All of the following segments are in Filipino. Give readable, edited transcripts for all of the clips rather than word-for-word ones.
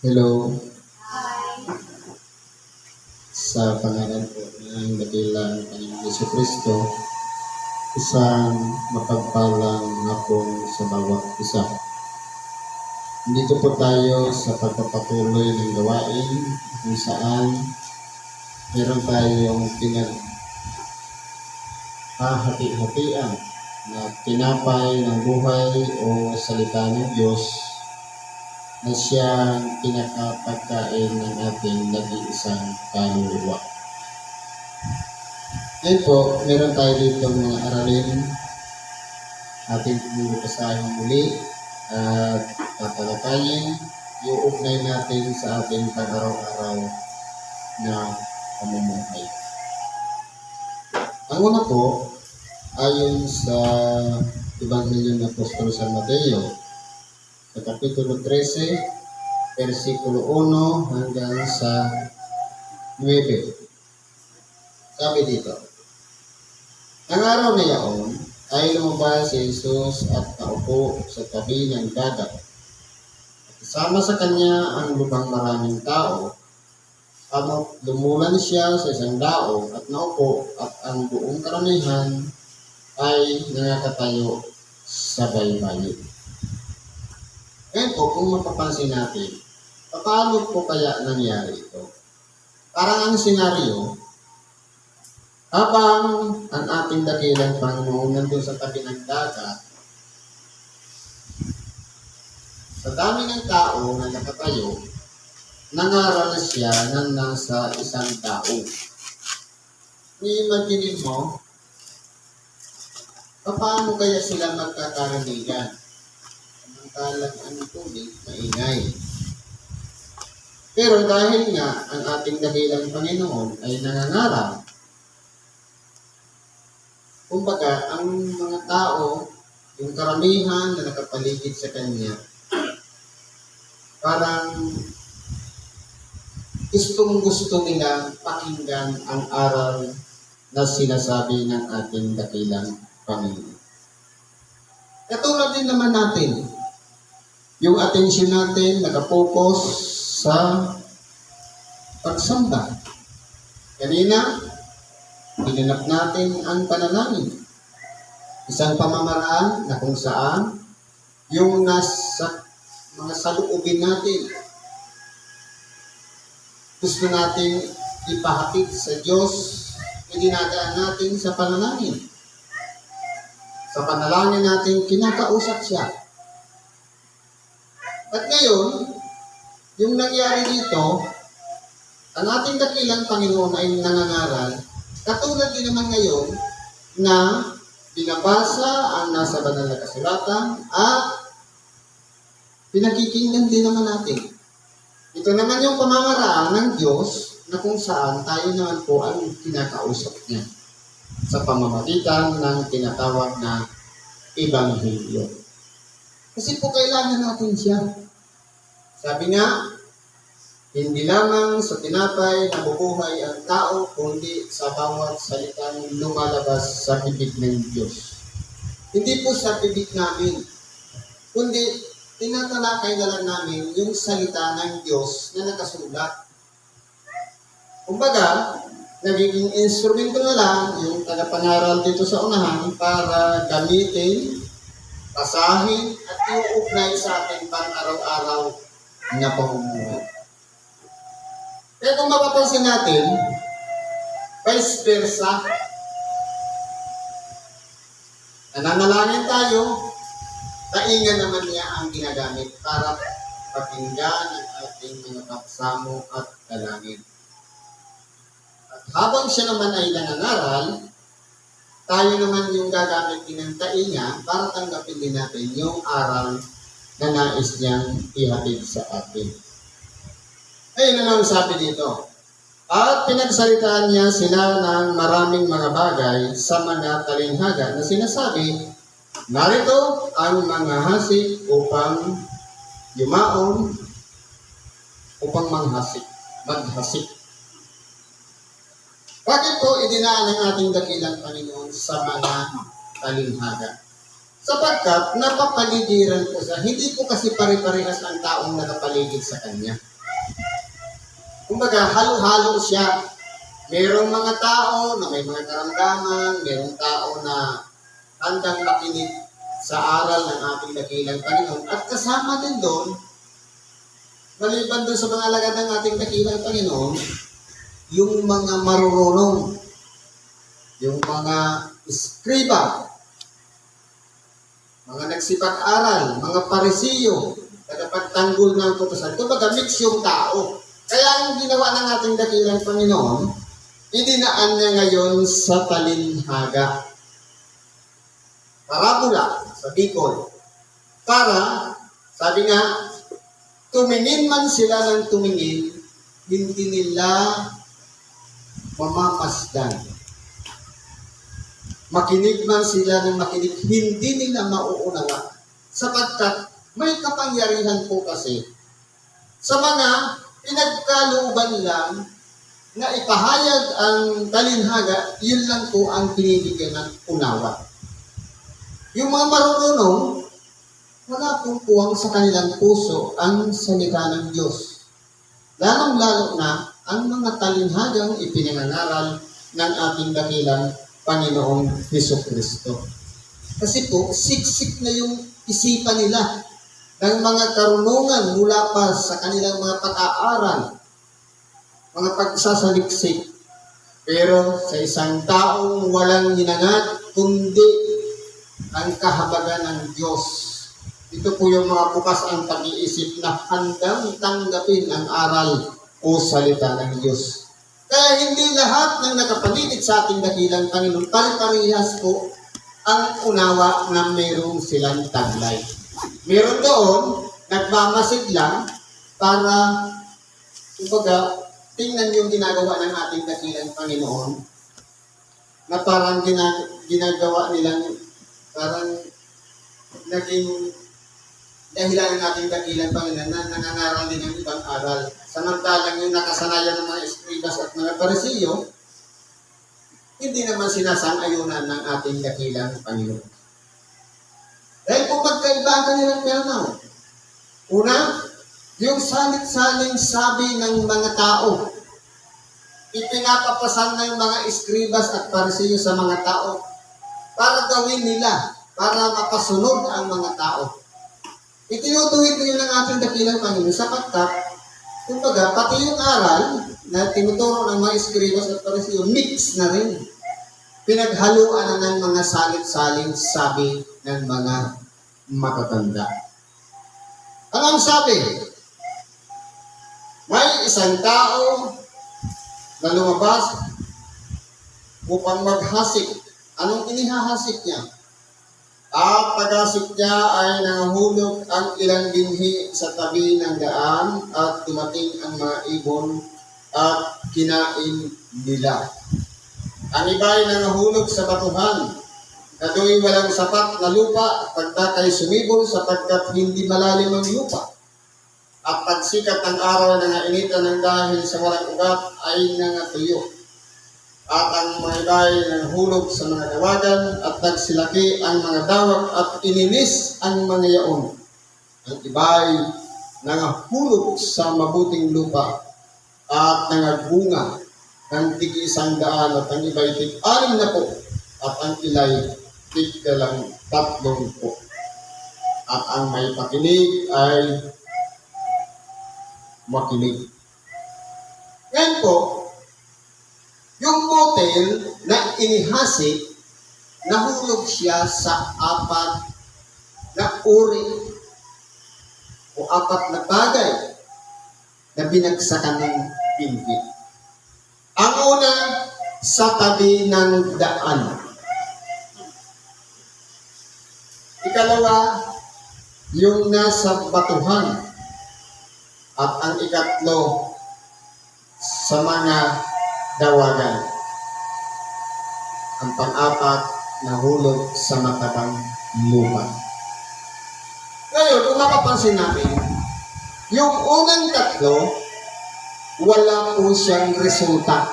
Hello, sa pangalan po ng dakilang Panginoong Jesucristo, isang mapagpalang hapon sa bawat isa. Dito po tayo sa pagpapatuloy ng gawain kung saan meron tayong pinaghahati-hatian na tinapay ng buhay o salita ng Diyos na siyang pinakapagkain ng ating nag-iisang kaluluwa. Ngayon po, meron tayo dito mga aralin ating pumulupasahing muli at tatalakayin iuugnay natin sa ating pang-araw-araw na pamumuhay. Ang una po, ayon sa Ebanghelyo ng Apostol San Mateo, sa Kapitulo 13, versikulo 1 hanggang sa 9. Sabi dito, ang araw na yaon ay lumabas si Jesus at naupo sa tabi ng dagat. At kasama sa kanya ang lubhang maraming tao. Lumulan siya sa isang daog at naupo at ang buong karamihan ay nakatayo sa baybayin. Ngayon po, kung mapapansin natin, paano po kaya nangyari ito? Parang ang senaryo, habang ang ating dakilang Panginoon nandun sa tabi ng dagat, sa dami ng tao na nakatayo, nangaral siya na nasa isang tao. I-imagine mo, paano kaya sila magkakaranigan? Samantalang ang tubig, maingay. Pero dahil nga ang ating dakilang Panginoon ay nangangaral, kumbaga ang mga tao, yung karamihan na nakapaligid sa Kanya, parang gustong-gusto nilang pakinggan ang aral na sinasabi ng ating dakilang Panginoon. Katulad din naman natin, yung atensyon natin nakapokus sa pagsamba. Kanina, hinanap natin ang panalangin. Isang pamamaraan na kung saan yung nasa mga saloobin natin, gusto natin ipahatid sa Diyos, idinadaan natin sa panalangin. Sa panalangin natin, kinakausap siya. At ngayon, yung nangyari dito, ang ating dakilang Panginoon ay nangangaral, katulad din naman ngayon na binabasa ang nasa banal na kasulatan at pinakikinggan din naman natin. Ito naman yung pamamaraan ng Diyos na kung saan tayo naman po ang kinakausap niya sa pamamagitan ng tinatawag na Ebanghelyo. Kasi po kailangan natin siya. Sabi nga, hindi lamang sa tinapay nabubuhay ang tao, kundi sa bawat salitang lumalabas sa bibig ng Diyos. Hindi po sa bibig namin, kundi tinatalakay na lang namin yung salita ng Diyos na nakasulat. Kumbaga, nagiging instrumento na lang yung tagapangaral dito sa unahan para gamitin, basahin, at iuugnay sa ating pang-araw-araw na pamumuhay. Kaya kung mapapansin natin, vice versa, nananalangin tayo, taingan naman niya ang ginagamit para pakinggan ang ating mga pagsamo at dalangin. At habang siya naman ay nangangaral, tayo naman yung gagamit din ng tainga para tanggapin din natin yung aral na nais niyang ihatid sa atin. Ayun na lang sabi dito. At pinagsalitaan niya sila ng maraming mga bagay sa mga talinghaga na sinasabi, narito ang mga hasik upang yumaon, upang maghasik. Bakit po idinaan ng ating dakilang Panginoon sa mga talinghaga? Sapagkat napapaligiran ko siya, hindi po kasi pare-parehas ang taong nakapaligid sa kanya. Kumbaga, halo-halo siya. Merong mga tao na may mga karamdaman, merong tao na handang makinig sa aral ng ating dakilang Panginoon. At kasama din doon, maliban doon sa mga alagad ng ating dakilang Panginoon, yung mga marurunong, yung mga iskriba, mga nagsipag-aral, mga parisiyo, tagapagtanggol ng kautusan. Kumbaga, mix yung tao. Kaya ang ginawa ng ating dakilang Panginoon, idinaan niya ngayon sa talinhaga. Parabola sa Bicol. Para, sabi nga, tumingin man sila ng tumingin, hindi nila mamamasdan. Makinig man sila ng makinig, hindi nila mauunawa. Sapagkat may kapangyarihan po kasi sa mga pinagkalooban lang na ipahayag ang talinhaga, yun lang po ang pinibigyan ng unawa. Yung mga marunong, wala pong puwang sa kanilang puso ang salita ng Diyos. Lalong-lalo na ang mga talinhagang ipinangaral ng ating dakilang Panginoong Hesukristo. Kasi po, siksik na yung isipan nila ng mga karunungan mula pa sa kanilang mga pag-aaral, mga pagsasaliksik. Pero sa isang taong walang hinangad, kundi ang kahabagan ng Diyos. Ito po yung mga bukas ang pag-iisip na handang tanggapin ang aral o salita ng Diyos. Kaya hindi lahat ng nakapaligid sa ating dakilang Panginoon, pare-parehas po ang unawa na mayroong silang taglay. Meron doon, nagmamasid lang para, kumbaga, tingnan yung ginagawa ng ating dakilang Panginoon na parang ginagawa nilang, parang naging dahilan ng ating dakilang Panginoon na nangangaral din ng ibang aral. Samantalang yung nakasanayan ng mga eskribas at mga parisiyo, hindi naman sinasang-ayunan ng ating dakilang Panginoon. Dahil kung magkaiba ang kanilang pernaw. Una, yung salit-saling sabi ng mga tao, ipinapapasan ng mga eskribas at parisiyo sa mga tao para gawin nila, para mapasunod ang mga tao. Itinutuwid nyo ng ating dakilang Panginoon sapagkat, kumbaga, pati yung aral na tinuturo ng mga eskribas at parisiyo, mix na rin. Pinaghaluan na ng mga salit-saling sabi ng mga matatanda. Ano ang sabi? May isang tao na lumabas upang maghasik. Anong inihahasik niya? At paghasik niya ay nangahulog ang ilang binhi sa tabi ng daan at dumating ang mga ibon at kinain nila. Ang iba ay nangahulog sa batuhan na do'y walang sapat na lupa pagkakay sumibol sapagkat hindi malalim ang lupa. At pagsikat ng araw na nainitan ng dahil sa walang ugat ay nangatuyo. At ang mga iba ay nahulog sa mga dawagan at nagsilaki ang mga dawak at ininis ang mga yaon. Ang iba ay nangahulog sa mabuting lupa at nangagbunga ng tig-100 at ang iba ay tig-6 at ang ilay tig-30. At ang may pakinig ay makinig. Ngayon po, yung motel na inihasik, nahulog siya sa 4 na uri o 4 na bagay na binagsakan ng binhi. Ang una, sa tabi ng daan. Ikalawa, yung nasa batuhan. At ang ikatlo, sa mga dawagan. Ang pang-apat, nahulog sa matabang lupa. Ngayon, kung mapapansin natin, yung unang tatlo, wala po siyang resulta.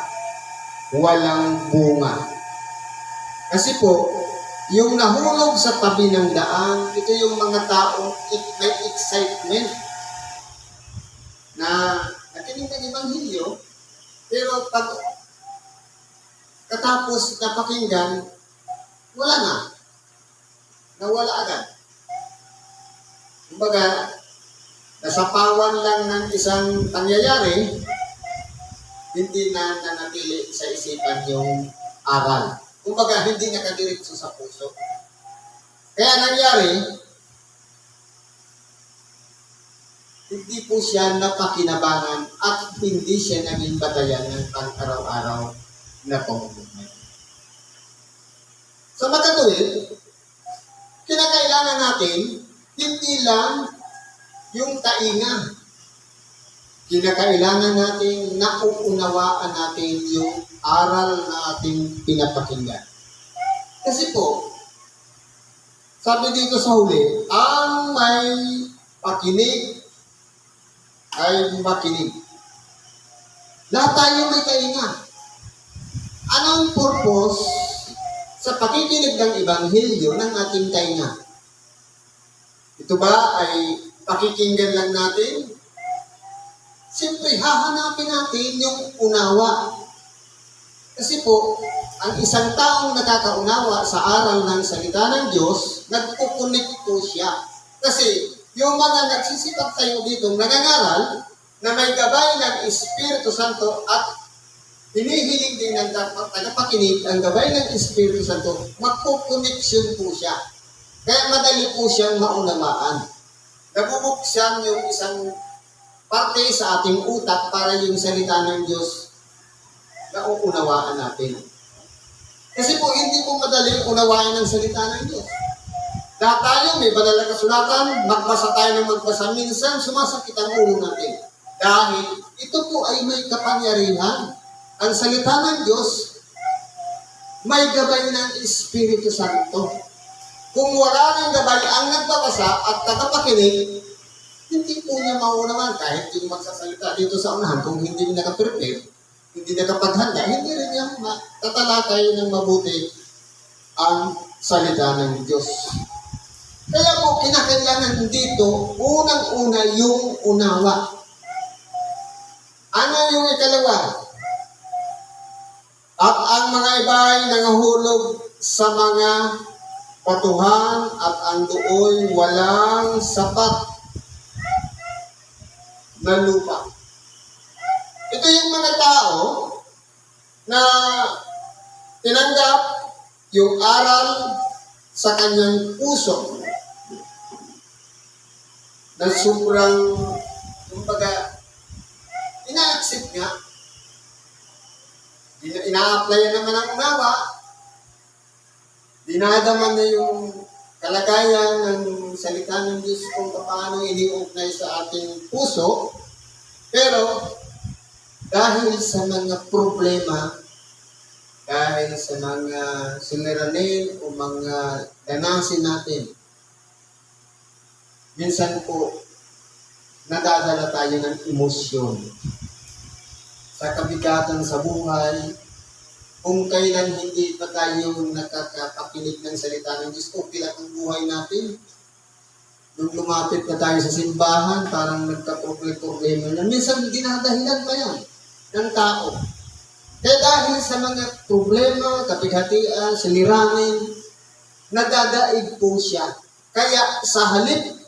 Walang bunga. Kasi po, Yung nahulog sa tabi ng daan, ito yung mga taong may excitement na nakinig ng Ebanghelyo, pero pag katapos na pakinggan, wala na. Nawala agad. Kumbaga, nasapawan lang ng isang pangyayari, hindi na nanatili sa isipan yung aral. Kumbaga, hindi nakadiretso sa puso. Kaya nangyari, hindi po siya napakinabangan at hindi siya naging batayan ng pang-araw-araw na pamumuhay. Sa makatuwid, kinakailangan natin hindi lang yung tainga. Kinakailangan natin nauunawaan natin yung aral na ating pinapakinggan. Kasi po, sabi dito sa huli, ang may pakinig ay makinig. Lahat tayo may tainga. Anong purpose sa pakikinig ng Ebanghelyo ng ating tainga? Ito ba ay pakikinggan lang natin? Siyempre, hahanapin natin yung unawa. Kasi po, ang isang taong nakakaunawa sa aral ng salita ng Diyos, nagkukonekto siya. Kasi yung mga nagsisipag tayo dito, nangangaral, na may gabay ng Espiritu Santo at hinihiling din ng tagapakinig ang gabay ng Espiritu Santo, magkukoneksyon po siya. Kaya madali po siyang maunawaan. Nabubuksan yung isang parte sa ating utak para yung salita ng Diyos na uunawaan natin. Kasi po, hindi po madaling unawain ang salita ng Diyos. Lahat tayo, may banal na kasulatan, magbasa tayo ng magbasa, minsan sumasakit ang ulo natin. Dahil ito po ay may kapangyarihan. Ang salita ng Diyos, may gabay ng Espiritu Santo. Kung wala ng gabay ang nagbabasa at tagapakinig, hindi po niya maunawan kahit yung magsasalita dito sa unahan. Kung hindi nakaprepare, hindi nakapaghanda, hindi rin niya tatalakay ng mabuti ang salita ng Diyos. Kaya po, kinakailangan dito, unang-una yung unawa. Ano yung ikalawa? At ang mga iba ay nangahulog sa mga patuhan at ang dooy walang sapat na lupa. Ito yung mga tao na tinanggap yung aral sa kanyang puso na sobrang, kumbaga, ina-accept nga. Ina-apply naman ang unawa. Dinadaman na yung kalagayan ng salita ng Diyos kung paano iniugnay sa ating puso. Pero, dahil sa mga problema, dahil sa mga suliranin o mga danasin natin, minsan po, nadadala tayo ng emosyon. Sa kabigatan sa buhay, kung kailan hindi pa tayo nakakapakinig ng salita ng Diyos, okay lang ang buhay natin. Nung lumapit na tayo sa simbahan, parang nagka-problema na. Minsan, dinadahilan pa yan ng tao. Kaya dahil sa mga problema, kapighatian, siliranin, nadadaig po siya. Kaya sa halip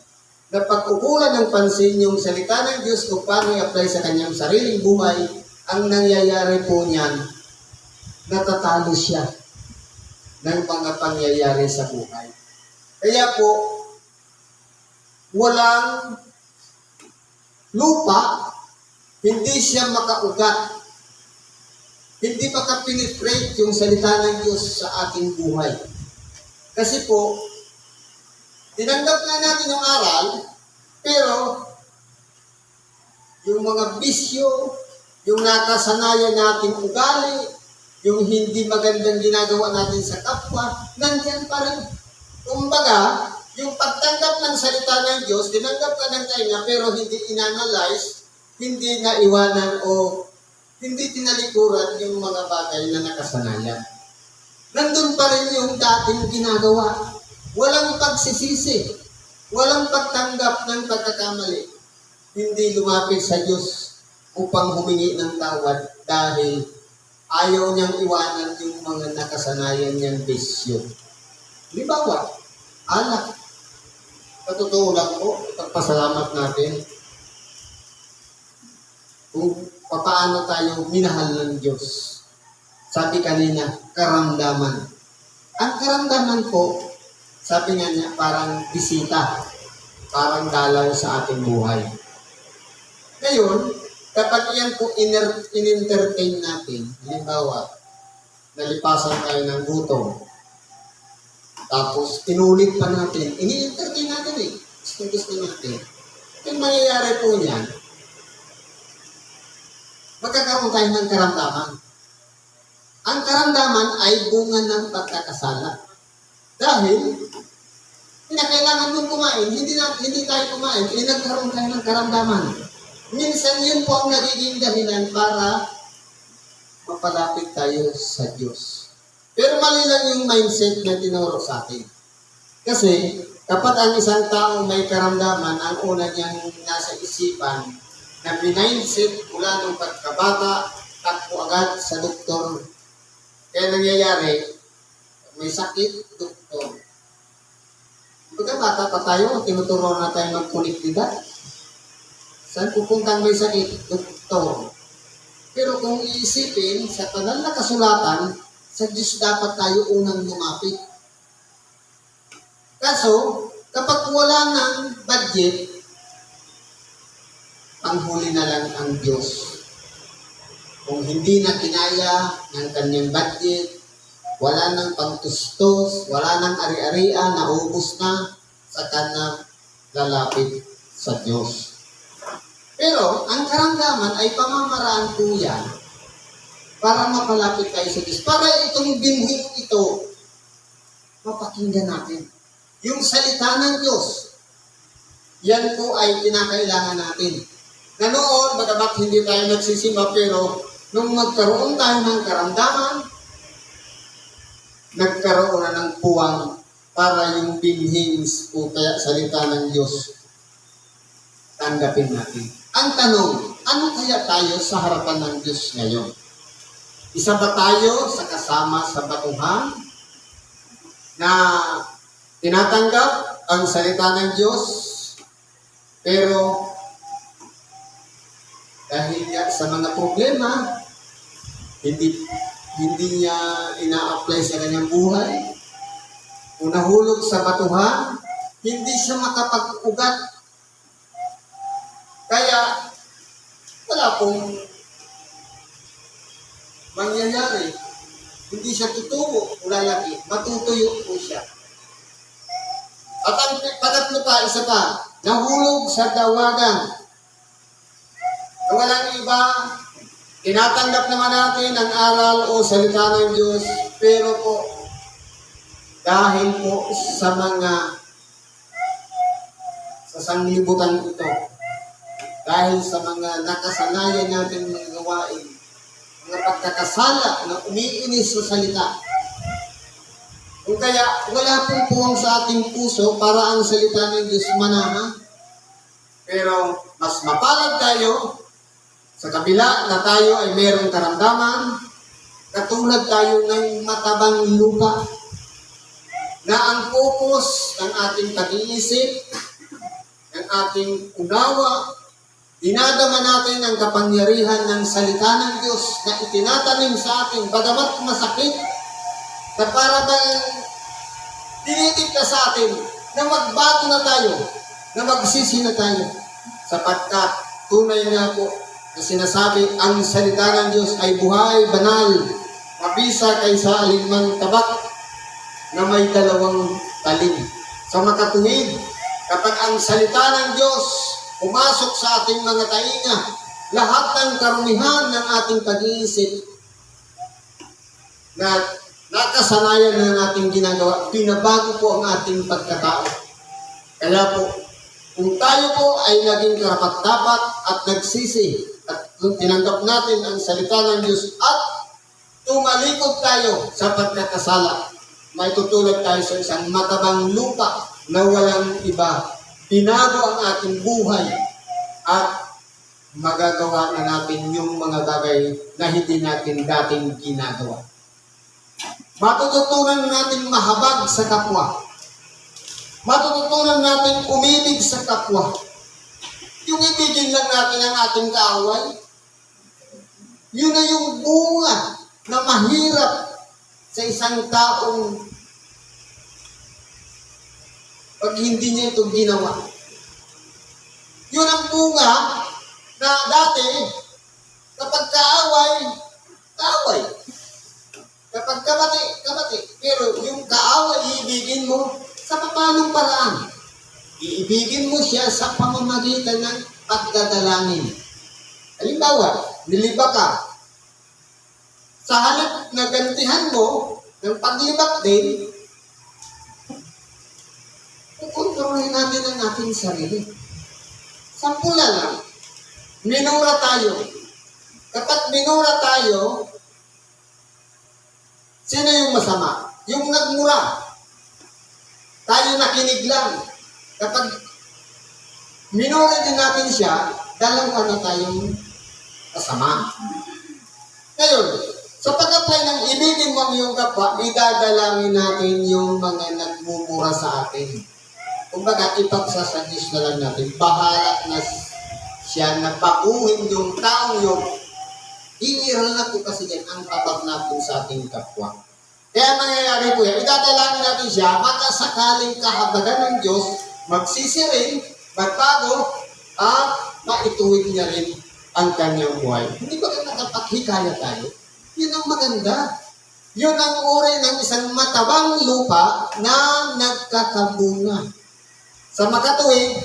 na pag-ukulan ng pansin yung salita ng Diyos kung paano i-apply sa kanyang sariling buhay, ang nangyayari po niyan, natatalo siya ng mga pangyayari sa buhay. Kaya po, walang lupa, hindi siya makaugat. Hindi makapenetrate yung salita ng Diyos sa ating buhay. Kasi po, tinanggap na natin yung aral, pero yung mga bisyo, yung nakasanayan nating ugali, yung hindi magandang ginagawa natin sa kapwa, nandyan pa rin. Kumbaga, yung pagtanggap ng salita ng Diyos, tinanggap ka ng tainga, pero hindi inanalyze, hindi naiwanan o hindi tinalikuran yung mga bagay na nakasanayan. nandun pa rin yung dating ginagawa. Walang pagsisisi, walang pagtanggap ng pagkakamali. Hindi lumapit sa Diyos upang humingi ng tawad dahil ayaw niyang iwanan yung mga nakasanayan niyang bisyo. Halimbawa, alak. Sa lang po, pagpasalamat natin kung paano tayo minahal ng Diyos. Sabi kanina, karamdaman. Ang karamdaman po, sabi nga niya, parang bisita, parang dalaw sa ating buhay. Ngayon, kapag yan po in-entertain natin, halimbawa, nalipasan tayo ng gutom, tapos inulit pa natin, ini-entertain natin eh. Gusto natin. Yung mangyayari po niyan, magkakaroon tayo ng karamdaman. Ang karamdaman ay bunga ng pagkakasala. Dahil, kinakailangan mong kumain, hindi tayo kumain, nagkaroon tayo ng karamdaman. Minsan yun po ang nagiging dahilan para mapalapit tayo sa Diyos. Pero mali lang yung mindset na tinuro sa atin. Kasi, kapag ang isang tao may karamdaman, ang una niyang nasa isipan, na mindset mula ng pagkabata, takbo agad sa doktor. Kaya nangyayari, may sakit, doktor. Pagkabata pa tayo, tinuturo na tayo magkuliktida. Saan pupuntang may sakit, doktor. Pero kung iisipin, sa tanang na kasulatan, sa Diyos dapat tayo unang lumapit. Kaso, kapag wala ng budget, panghuli na lang ang Diyos. Kung hindi na kinaya ng kanyang budget, wala nang pangtustos, wala nang ari-arian, naubos na, saka na lalapit sa Diyos. Pero, ang karamdaman ay pamamaraan po yan para mapalapit tayo sa Diyos. Para itong binhing ito, mapakinggan natin. Yung salita ng Diyos, yan po ay kinakailangan natin. Na noon, bagamat hindi tayo nagsisimba, pero nung magkaroon tayo ng karamdaman, nagkaroon na ng puwang para yung binhing o kaya salita ng Diyos, tanggapin natin. Ang tanong, ano kaya tayo sa harapan ng Diyos ngayon? Isa ba tayo sa kasama sa batuhan na tinatanggap ang salita ng Diyos, pero dahil sa mga problema, hindi niya ina-apply sa kanyang buhay, o nahulog sa batuhan, hindi siya makapag-ugat. Kaya, wala pong mangyayari. Hindi siya tutubo o lalaki, matutuyo po siya. At ang pangatlo pa, isa pa, nahulog sa dawagan. Walang iba, tinatanggap naman natin ang aral o salita ng Diyos, pero po, dahil po sa sanglibutan ito, dahil sa mga nakasanayan natin mga gawain, mga pagkakasala na umiinis sa salita. Kung kaya wala pong puwang sa ating puso para ang salita ng Diyos manahan. Pero mas mapalad tayo sa kabila na tayo ay mayroong karamdaman, katulad tayo ng matabang lupa, na ang focus ng ating pag-iisip, ng ating unawa, dinadama natin ang kapangyarihan ng salita ng Diyos na itinatanim sa atin, bagamat masakit, na para bang tinitig ka sa atin na magbago na tayo, na magsisi na tayo, sapagkat tunay nga po na sinasabi, ang salita ng Diyos ay buhay, banal, mabisa kaysa alinmang tabak na may dalawang talim. Sa makatuwid, kapag ang salita ng Diyos pumasok sa ating mga tainga, lahat ng karumihan ng ating pag-iisip na nakasanayan na nating ginagawa, pinabago po ang ating pagkatao. Kaya po, kung tayo po ay naging karapat-dapat at nagsisi at tinanggap natin ang salita ng Diyos at tumalikod tayo sa pagkakasala, may tutulad tayo sa isang matabang lupa na walang iba. Binago ang ating buhay at magagawa na natin yung mga bagay na hindi natin dating ginagawa. Matututunan natin mahabag sa kapwa. Matututunan natin umibig sa kapwa. Yung ibigin lang natin ang ating kaaway, yun na yung bunga na mahirap sa isang taong pag hindi niya ito ginawa. Yun ang bunga na dati, kapag kaaway, kaaway. Kapag kabati. Pero yung kaaway, iibigin mo sa papanong paraan. Iibigin mo siya sa pamamagitan ng pagdadalangin. Halimbawa, niliba ka. Sa halip na gantihan mo ng paglibak din, kukontrolin natin ang ating sarili. Sampula lang, minura tayo. Kapag minura tayo, sino yung masama? Yung nagmura. Tayo nakinig lang. Kapag minura din natin siya, dalawa na tayong kasama. Ngayon, sa pag-apply ng ibigin mo ang iyong kapwa, idadalangin natin yung mga nagmumura sa atin. Kumbaga, ipagsa Diyos na lang natin. Bahala na siya na baguhin yung taong yung iniral na po kasi yan ang tabag natin sa ating kapwa. Kaya mangyayari po yan, idadalangin natin siya, baka sakaling kahabagan ng Diyos, magsisirin, magbago, at maituwid niya rin ang kanyang buhay. Hindi ba nakapaghikaya tayo? Yun ang maganda. Yun ang uri ng isang matabang lupa na nagkakabunga. Sa makatuwid,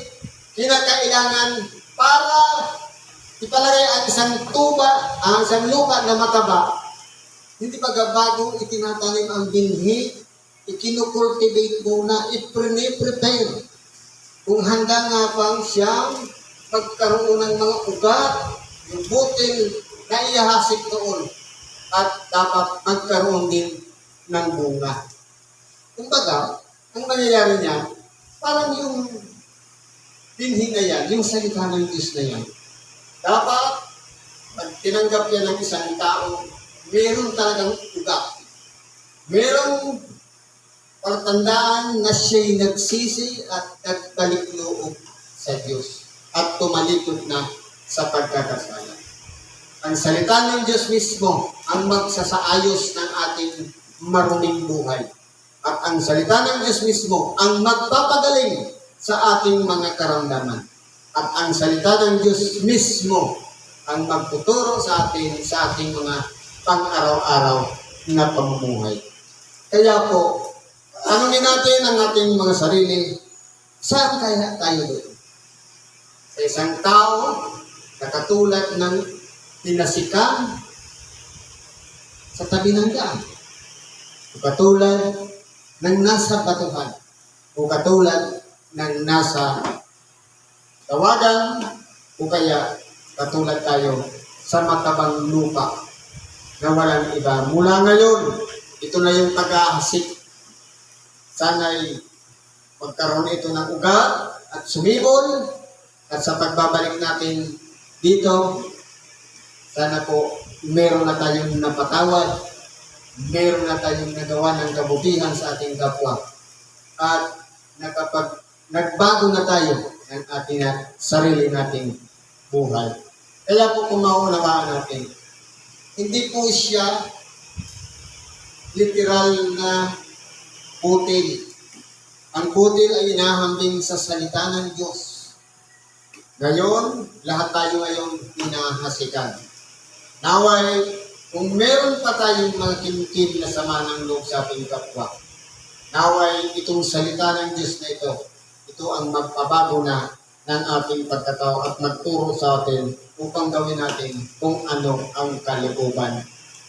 kinakailangan para ipalagay ang isang tuba, ang isang lupa na mataba, hindi ba bago itinatanim ang binhi, ikinukultivate muna, i-prepare. Kung handa nga bang siyang pagkaroon ng mga ugat, yung butil na ihahasik doon, at dapat magkaroon din ng bunga. Kumbaga, ang mangyayari niyan, parang yung binhi na yan, yung salita ng Diyos na yan, dapat, pag tinanggap yan ng isang tao, meron talagang ugat. Merong patandaan na siya'y nagsisi at nagbalik loob sa Diyos at tumalikod na sa pagkakasala. Ang salita ng Diyos mismo ang magsasaayos ng ating maruming buhay. At ang salita ng Diyos mismo ang magpapagaling sa ating mga karamdaman. At ang salita ng Diyos mismo ang magtuturo sa atin sa ating mga pang-araw-araw na pamumuhay. Kaya po, tanungin natin ang ating mga sarili, saan kaya tayo doon? Sa isang tao na katulad ng pinasikan sa tabi ng daan. O katulad ng nasa batuhan. O katulad ng nasa tawagan. O kaya katulad tayo sa matabang lupa na walang iba. Mula ngayon, ito na yung pag-ahasik. Sana'y magkaroon ito ng ugat at sumibol. At sa pagbabalik natin dito, sana po meron na tayong napatawad, meron na tayong nagawa ng kabutihan sa ating kapwa. At nagbago na tayo ng ating sarili nating buhay. Kaya po kung maunawaan natin, hindi po siya literal na butil. Ang butil ay inahambing sa salita ng Diyos. Ngayon, lahat tayo ngayon pinahasikan. Naway, kung meron pa tayong mga kimkim na sama ng loob sa ating kapwa, naway, itong salita ng Diyos na ito ang magpabago na ng ating pagkatao at magturo sa atin upang gawin natin kung ano ang kalooban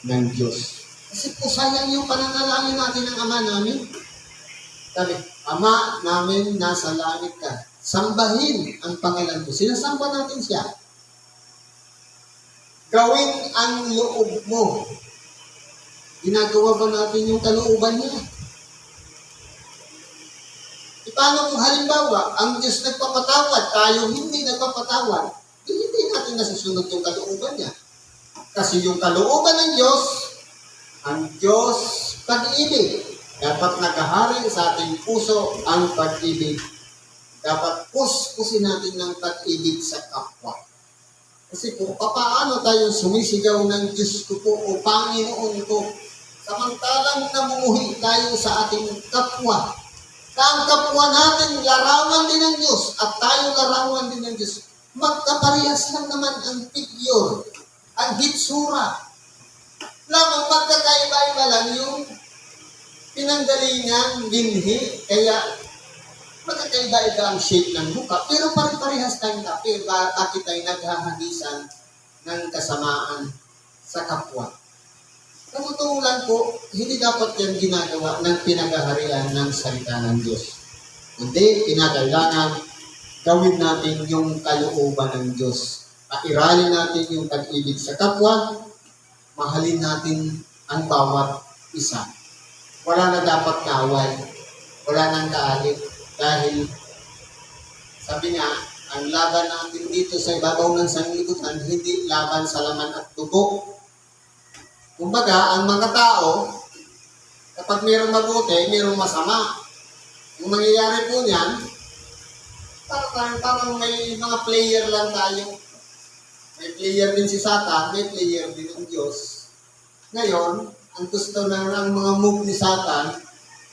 ng Diyos. Kasi po sayang yung pananalangin natin ng Ama namin. Sabi, Ama namin nasa langit ka, sambahin ang pangalan mo. Sinasamba natin siya. Gawin ang loob mo. Ginagawa ba natin yung kalooban niya? Paano kung halimbawa, ang Diyos nagpapatawad, tayo hindi nagpapatawad, hindi natin nasusunod yung kalooban niya. Kasi yung kalooban ng Diyos, ang Diyos pag-ibig. Dapat nakahari sa ating puso ang pag-ibig. Dapat puspusin natin ng pag-ibig sa kapwa. Kasi kung paano tayo sumisigaw ng Diyos ko po o Panginoon ko, samantalang namumuhi tayo sa ating kapwa, na ang kapwa natin larawan din ng Diyos at tayo larawan din ng Diyos, magkaparehas lang naman ang figure, ang hitsura. Lamang magkakaiba-iba lang yung pinanggalingan, binhi, kaya magkakaiba-iba ang shape ng mukha, pero pare-parehas tayong tapi, bakit tayo naghahagisan ng kasamaan sa kapwa. Natutulan po, hindi dapat yan ginagawa ng pinagaharian ng salita ng Diyos. Hindi, kinakailangan gawin natin yung kalooban ng Diyos. Pairalin natin yung pag-ibig sa kapwa, mahalin natin ang bawat isa. Wala na dapat kaaway, wala nang kaalit, dahil sabi nga, ang laban natin dito sa ibabaw ng sanglibutan, hindi laban sa laman at dugo. Kumbaga, ang mga tao, kapag mayroong mabuti, mayroong masama. Ang mangyayari po niyan, parang may mga player lang tayo. May player din si Satan, may player din ang Diyos. Ngayon, ang gusto ng mga move ni Satan,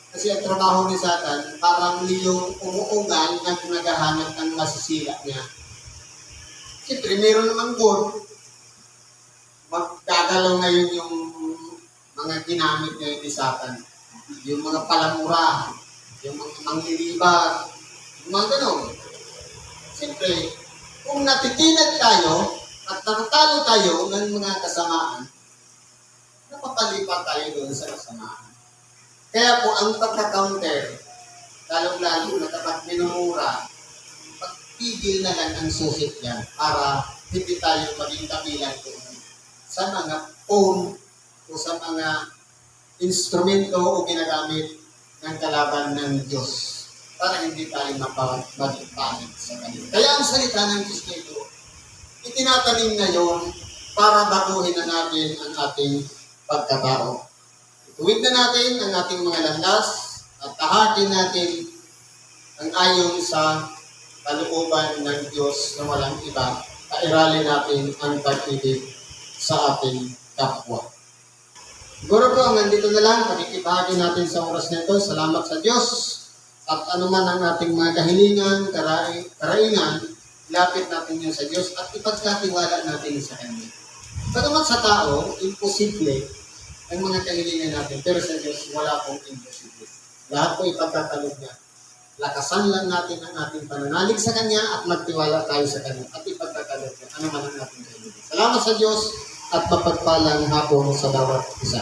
kasi ang trabaho ni Satan, parang yung umuungan na naghahanap ng masisira niya. Siyempre, mayroon namang good. Magdadalaw ngayon yung mga ginamit ngayon ni Satan. Yung mga palamura, yung mga manglilibar, yung mga ganon. Siyempre, kung natitinag tayo at natatalo tayo ng mga kasamaan, napapalipat tayo doon sa kasamaan. Kaya po, ang pagka-counter, lalong-lalo na kapag minumura, pagpigil na lang ang susit niya para hindi tayo maging kabilang doon sa mga phone o sa mga instrumento o ginagamit ng kalaban ng Diyos para hindi tayo maging sa kanila. Kaya ang salita ng Diyos nito, itinatanim ngayon para baguhin na natin ang ating pagkatao. Ituwid na natin ang ating mga landas at tahakin natin ang ayon sa kalooban ng Diyos na walang iba. Pairalin natin ang pag-ibig sa ating kapwa. Siguro po, nandito na lang, pakikibahagi natin sa oras na ito. Salamat sa Diyos. At anuman ang ating mga kahilingan, karaingan, lapit natin yun sa Diyos at ipagkatiwala natin sa Kanya. Pagkamat sa tao, imposible ang mga kahilingan natin. Pero sa Diyos, wala pong imposible. Lahat po ipagkatalog niya. Lakasan lang natin ang ating pananalig sa Kanya at magtiwala tayo sa Kanya at ipagkatalog niya. Ano man ang ating kahilingan. Salamat sa Diyos at mapagpalang hapon sa bawat isa.